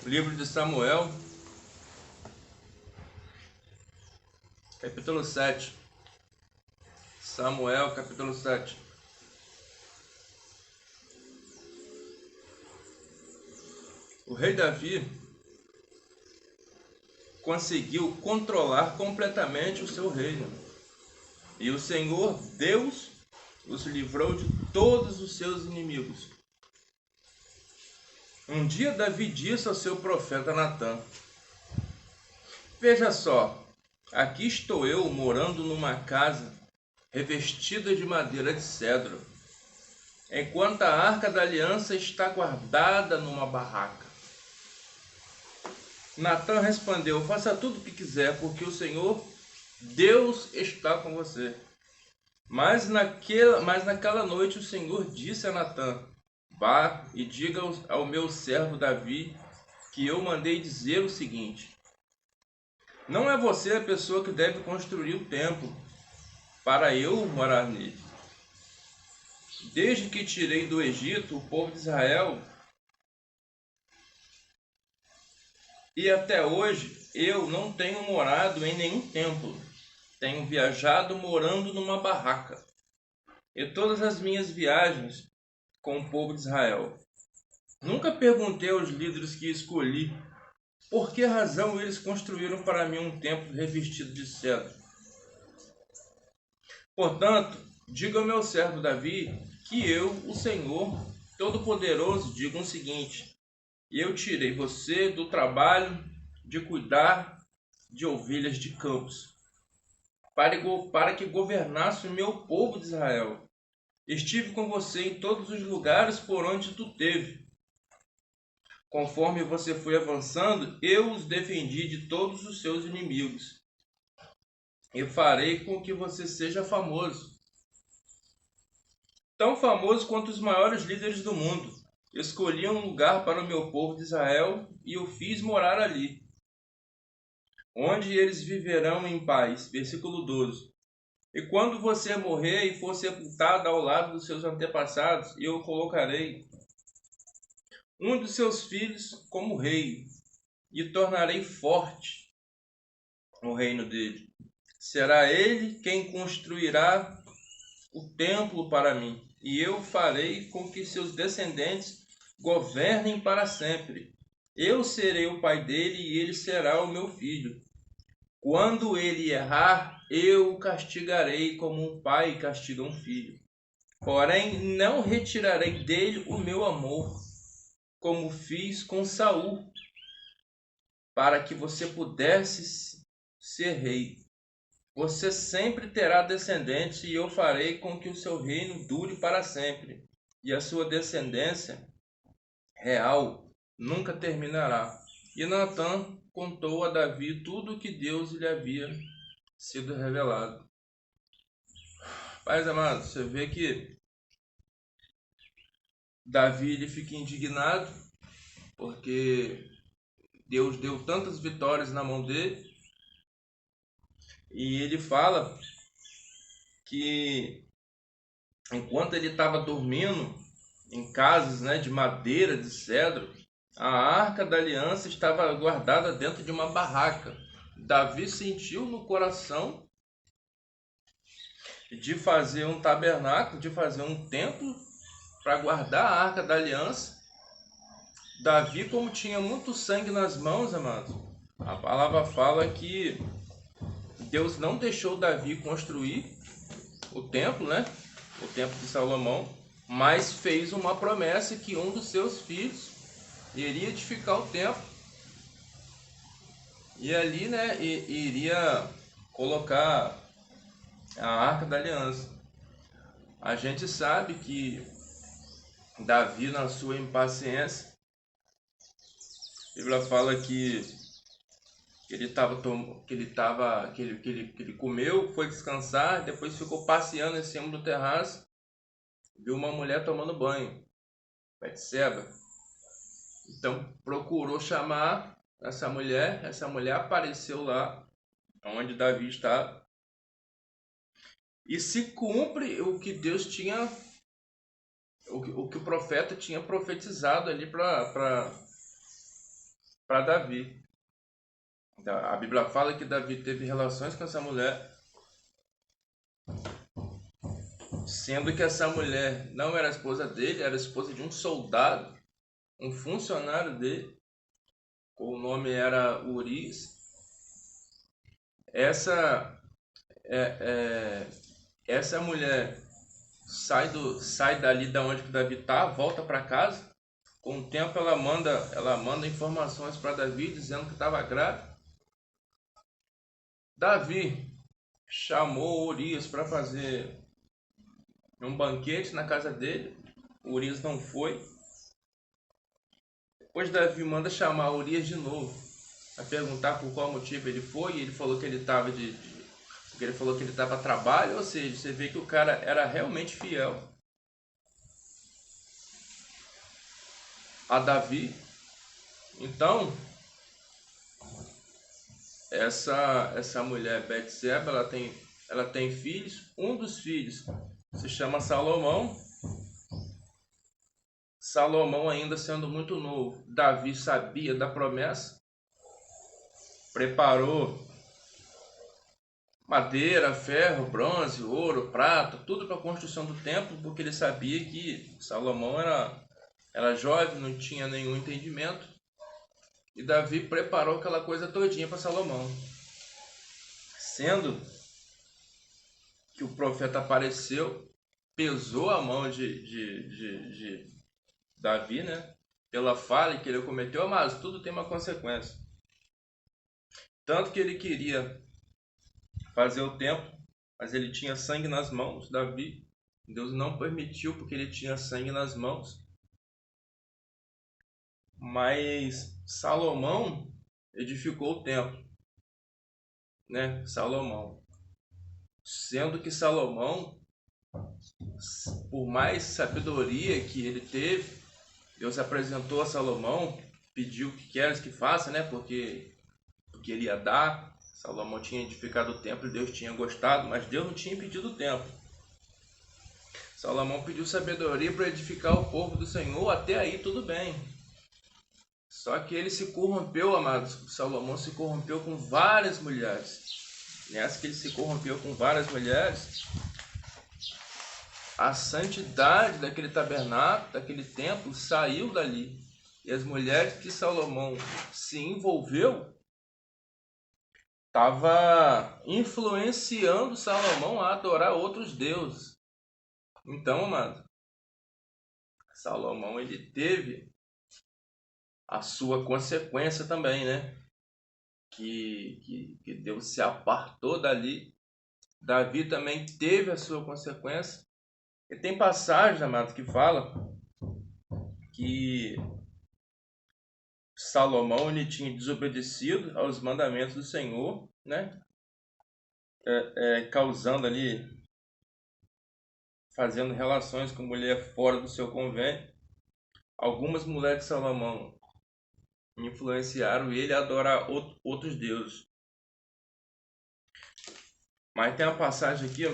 Livro de Samuel, capítulo 7. Samuel, capítulo 7. O rei Davi conseguiu controlar completamente o seu reino. E o Senhor Deus os livrou de todos os seus inimigos. Um dia Davi disse ao seu profeta Natã: Veja só, aqui estou eu morando numa casa revestida de madeira de cedro, enquanto a arca da aliança está guardada numa barraca. Natã respondeu: Faça tudo o que quiser, porque o Senhor Deus está com você. Mas naquela noite o Senhor disse a Natã: Vá e diga ao meu servo Davi que eu mandei dizer o seguinte: Não é você a pessoa que deve construir o templo para eu morar nele. Desde que tirei do Egito o povo de Israel, e até hoje eu não tenho morado em nenhum templo. Tenho viajado morando numa barraca. E todas as minhas viagens com o povo de Israel. Nunca perguntei aos líderes que escolhi por que razão eles construíram para mim um templo revestido de cedro. Portanto, diga ao meu servo Davi que eu, o Senhor Todo-Poderoso, digo o seguinte: eu tirei você do trabalho de cuidar de ovelhas de campos, para que governasse o meu povo de Israel. Estive com você em todos os lugares por onde tu teve. Conforme você foi avançando, eu os defendi de todos os seus inimigos. E farei com que você seja famoso. Tão famoso quanto os maiores líderes do mundo. Escolhi um lugar para o meu povo de Israel e o fiz morar ali, onde eles viverão em paz. Versículo 12. E quando você morrer e for sepultado ao lado dos seus antepassados, eu colocarei um dos seus filhos como rei, e tornarei forte o reino dele. Será ele quem construirá o templo para mim, e eu farei com que seus descendentes governem para sempre. Eu serei o pai dele e ele será o meu filho. Quando ele errar, eu o castigarei como um pai castiga um filho. Porém, não retirarei dele o meu amor, como fiz com Saul, para que você pudesse ser rei. Você sempre terá descendentes, e eu farei com que o seu reino dure para sempre, e a sua descendência real nunca terminará. E Natã contou a Davi tudo o que Deus lhe havia sido revelado. Pais amados, você vê que Davi ele fica indignado porque Deus deu tantas vitórias na mão dele, e ele fala que enquanto ele estava dormindo em casas, né, de madeira, de cedro, a arca da aliança estava guardada dentro de uma barraca. Davi sentiu no coração de fazer um tabernáculo, de fazer um templo para guardar a arca da aliança. Davi, como tinha muito sangue nas mãos, amados, a palavra fala que Deus não deixou Davi construir o templo, né? O templo de Salomão, mas fez uma promessa que um dos seus filhos iria edificar o templo e ali, né, iria colocar a Arca da Aliança. A gente sabe que Davi, na sua impaciência, a Bíblia fala que ele comeu, foi descansar, depois ficou passeando em cima do terraço, viu uma mulher tomando banho, Betseba. Então procurou chamar essa mulher apareceu lá onde Davi está, e se cumpre o que Deus tinha, o que o profeta tinha profetizado ali para para Davi. Então, a Bíblia fala que Davi teve relações com essa mulher, sendo que essa mulher não era a esposa dele, era a esposa de um soldado, um funcionário dele. O nome era Urias. Essa essa mulher sai dali da onde que Davi tá, volta para casa. Com o tempo ela manda informações para Davi dizendo que estava grávida. Davi chamou Urias para fazer um banquete na casa dele. Urias não foi. Depois Davi manda chamar Urias de novo, a perguntar por qual motivo ele foi, e ele falou que ele estava porque ele falou que ele estava a trabalho, ou seja, você vê que o cara era realmente fiel a Davi. Então, essa mulher Betseba, ela tem filhos. Um dos filhos se chama Salomão. Salomão, ainda sendo muito novo, Davi sabia da promessa, preparou madeira, ferro, bronze, ouro, prata, tudo para a construção do templo, porque ele sabia que Salomão era jovem, não tinha nenhum entendimento, e Davi preparou aquela coisa todinha para Salomão. Sendo que o profeta apareceu, pesou a mão de Davi, né? Pela falha que ele cometeu, mas tudo tem uma consequência. Tanto que ele queria fazer o templo, mas ele tinha sangue nas mãos, Davi. Deus não permitiu porque ele tinha sangue nas mãos. Mas Salomão edificou o templo, né? Salomão. Sendo que Salomão, por mais sabedoria que ele teve, Deus apresentou a Salomão, pediu o que queres que faça, né? Porque ele ia dar. Salomão tinha edificado o templo e Deus tinha gostado, mas Deus não tinha pedido o templo. Salomão pediu sabedoria para edificar o povo do Senhor, até aí tudo bem. Só que ele se corrompeu, amados. Salomão se corrompeu com várias mulheres. Nessa que ele se corrompeu com várias mulheres, a santidade daquele tabernáculo, daquele templo, saiu dali. E as mulheres que Salomão se envolveu estava influenciando Salomão a adorar outros deuses. Então, amado, Salomão ele teve a sua consequência também, né? Que Deus se apartou dali. Davi também teve a sua consequência. E tem passagem, amado, que fala que Salomão ele tinha desobedecido aos mandamentos do Senhor, né? Causando ali, fazendo relações com mulher fora do seu convênio. Algumas mulheres de Salomão influenciaram ele a adorar outros deuses. Mas tem uma passagem aqui, ó.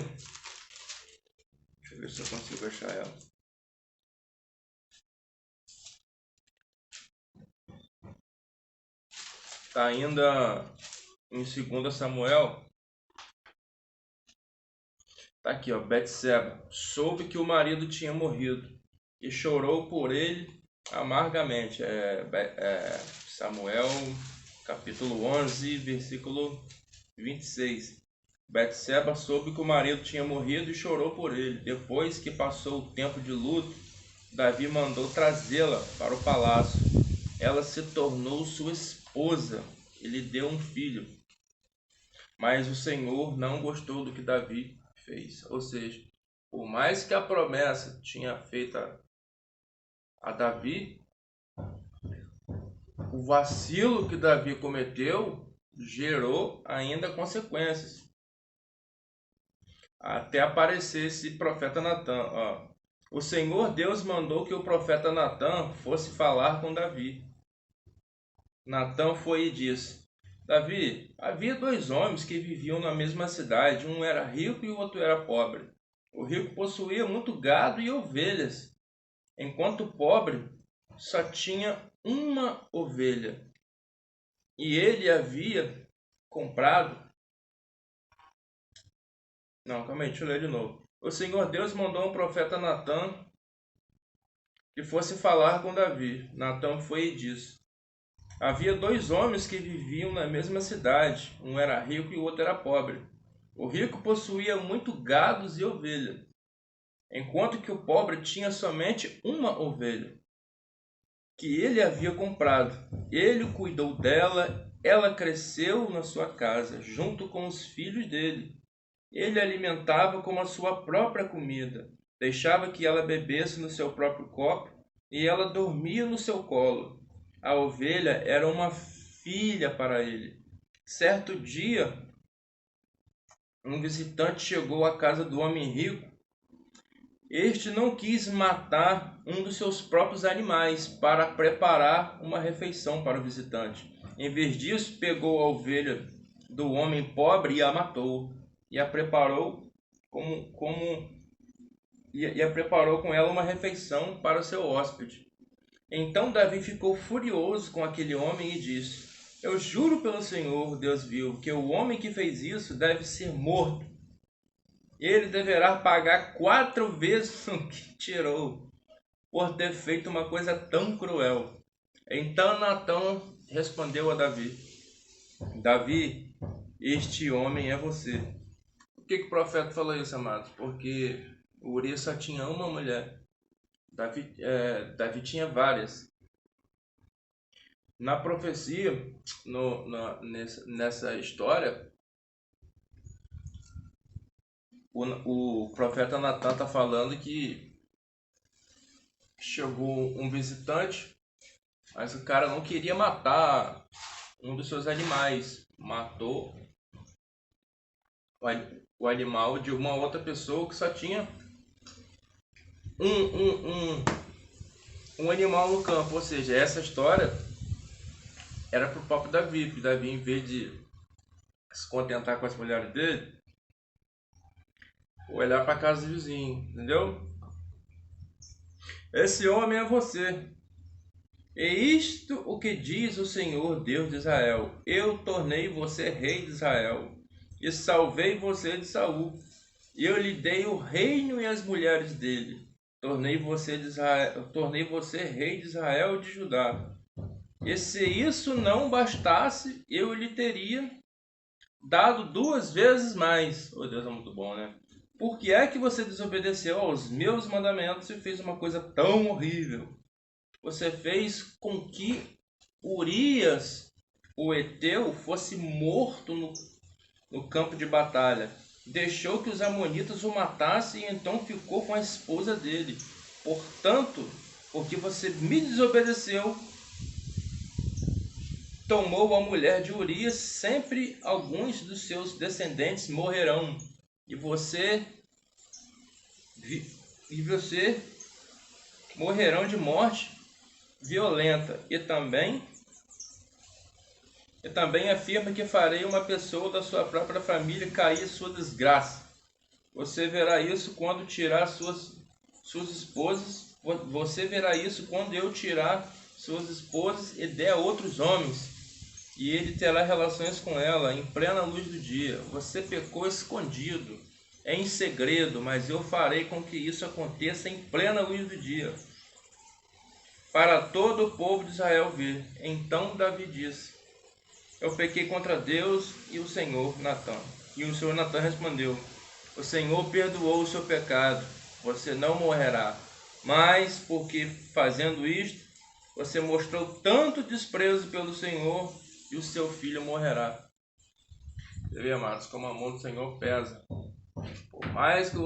Deixa eu ver se eu consigo achar ela. Está ainda em 2 Samuel. Tá aqui, ó. Betseba soube que o marido tinha morrido e chorou por ele amargamente. Samuel, capítulo 11, versículo 26. Betseba soube que o marido tinha morrido e chorou por ele. Depois que passou o tempo de luto, Davi mandou trazê-la para o palácio. Ela se tornou sua esposa e lhe deu um filho. Mas o Senhor não gostou do que Davi fez. Ou seja, por mais que a promessa tinha feito a Davi, o vacilo que Davi cometeu gerou ainda consequências. Até aparecer esse profeta Natã. Ó. O Senhor Deus mandou que o profeta Natã fosse falar com Davi. Natã foi e disse: Davi, havia 2 homens que viviam na mesma cidade. Um era rico e o outro era pobre. O rico possuía muito gado e ovelhas, enquanto o pobre só tinha uma ovelha. e ele havia comprado. Não, calma aí, deixa eu ler de novo. O Senhor Deus mandou um profeta Natã que fosse falar com Davi. Natã foi e disse: havia dois homens que viviam na mesma cidade. Um era rico e o outro era pobre. O rico possuía muito gados e ovelhas, enquanto que o pobre tinha somente uma ovelha, que ele havia comprado. Ele cuidou dela, ela cresceu na sua casa, junto com os filhos dele. Ele a alimentava como a sua própria comida, deixava que ela bebesse no seu próprio copo, e ela dormia no seu colo. A ovelha era uma filha para ele. Certo dia, um visitante chegou à casa do homem rico. Este não quis matar um dos seus próprios animais para preparar uma refeição para o visitante. Em vez disso, pegou a ovelha do homem pobre e a matou, e a preparou com ela uma refeição para o seu hóspede. Então Davi ficou furioso com aquele homem e disse: eu juro pelo Senhor, Deus vivo, que o homem que fez isso deve ser morto. Ele deverá pagar 4 vezes o que tirou, por ter feito uma coisa tão cruel. Então Natã respondeu a Davi: Davi, este homem é você. Por que o profeta falou isso, amados? Porque Urias só tinha uma mulher. Davi tinha várias. Na profecia, nessa história, o profeta Natã está falando que chegou um visitante, mas o cara não queria matar um dos seus animais. Matou o animal de uma outra pessoa que só tinha um animal no campo. Ou seja, essa história era para o próprio Davi, porque Davi, em vez de se contentar com as mulheres dele, olhar para a casa do vizinho, entendeu? Esse homem é você. E isto o que diz o Senhor Deus de Israel: eu tornei você rei de Israel e salvei você de Saul. Eu lhe dei o reino e as mulheres dele. Tornei você rei de Israel e de Judá. E se isso não bastasse, eu lhe teria dado 2 vezes mais. Oh, Deus é muito bom, né? Por que é que você desobedeceu aos meus mandamentos e fez uma coisa tão horrível? Você fez com que Urias, o heteu, fosse morto no campo de batalha. Deixou que os amonitas o matassem e então ficou com a esposa dele. Portanto, porque você me desobedeceu, tomou a mulher de Urias, sempre alguns dos seus descendentes morrerão. E você morrerão de morte violenta. E também afirma que farei uma pessoa da sua própria família cair em sua desgraça. Você verá isso quando tirar suas esposas. Você verá isso quando eu tirar suas esposas e der a outros homens, e ele terá relações com ela em plena luz do dia. Você pecou escondido, em segredo, mas eu farei com que isso aconteça em plena luz do dia, para todo o povo de Israel ver. Então Davi disse: eu pequei contra Deus e o Senhor, Natã. E o Senhor Natã respondeu: o Senhor perdoou o seu pecado, você não morrerá. Mas porque fazendo isto, você mostrou tanto desprezo pelo Senhor, e o seu filho morrerá. Você vê, amados, como a mão do Senhor pesa. Por mais que